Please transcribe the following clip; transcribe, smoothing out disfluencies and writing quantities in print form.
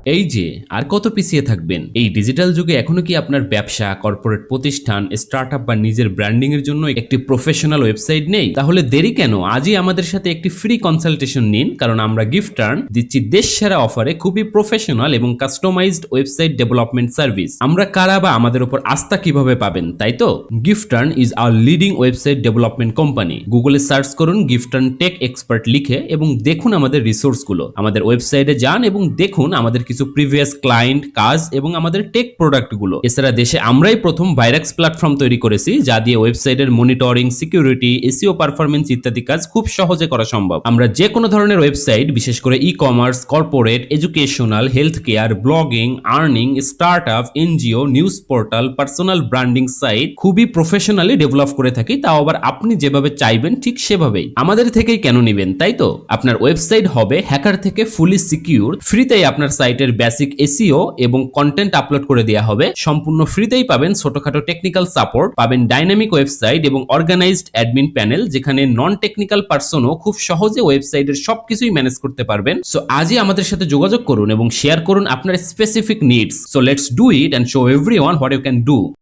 এই যে আর কত পিছিয়ে থাকবেন? এই ডিজিটাল যুগে এখনো কি আপনার ব্যবসা, কর্পোরেট প্রতিষ্ঠান, স্টার্টআপ বা নিজের ব্র্যান্ডিং এর জন্য একটি প্রফেশনাল ওয়েবসাইট নেই? তাহলে দেরি কেন? আজই আমাদের সাথে একটি ফ্রি কনসালটেশন নিন, কারণ আমরা গিফটার্ন দিচ্ছি দেশ সেরা অফারে খুবই প্রফেশনাল এবং কাস্টমাইজড ওয়েবসাইট ডেভেলপমেন্ট সার্ভিস। আমরা কারা বা আমাদের উপর আস্থা কিভাবে পাবেন, তাই তো? Giftern is our leading website development company. গুগলে সার্চ করুন গিফটার্ন টেক এক্সপার্ট লিখে এবং দেখুন আমাদের রিসোর্সগুলো। আমাদের ওয়েবসাইটে যান এবং দেখুন আমাদের কিছু প্রিভিয়াস ক্লায়েন্ট, কাজ এবং আমাদের টেক প্রোডাক্টগুলো। এছাড়া দেশে আমরাই প্রথম ভাইরাক্স প্ল্যাটফর্ম তৈরি করেছি, যা দিয়ে ওয়েবসাইটের মনিটরিং, সিকিউরিটি, এসইও পারফরম্যান্স ইত্যাদি কাজ খুব সহজে করা সম্ভব। আমরা যে কোনো ধরনের ওয়েবসাইট, বিশেষ করে e commerce, corporate, educational, health care, blogging, earning, startup, NGO, news portal, personal branding site খুবই প্রফেশনালি ডেভেলপ করে থাকি, তাও আবার আপনি যেভাবে চাইবেন ঠিক সেভাবেই। আমাদের থেকেই কেন নিবেন, তাই তো? আপনার ওয়েবসাইট হবে হ্যাকার থেকে ফুলি সিকিউর। ফ্রিতেই আপনার সাইটের বেসিক এসইও এবং কন্টেন্ট আপলোড করে দেওয়া হবে। সম্পূর্ণ ফ্রিতেই পাবেন ছোটখাটো টেকনিক্যাল সাপোর্ট, পাবেন ডাইনামিক ওয়েবসাইট এবং অর্গানাইজড অ্যাডমিন প্যানেল, যেখানে নন টেকনিক্যাল পারসনও খুব সহজে ওয়েবসাইটের সবকিছুই ম্যানেজ করতে পারবেন। সো আজই আমাদের সাথে যোগাযোগ করুন এবং শেয়ার করুন আপনার specific needs. So let's do it and show everyone what you can do.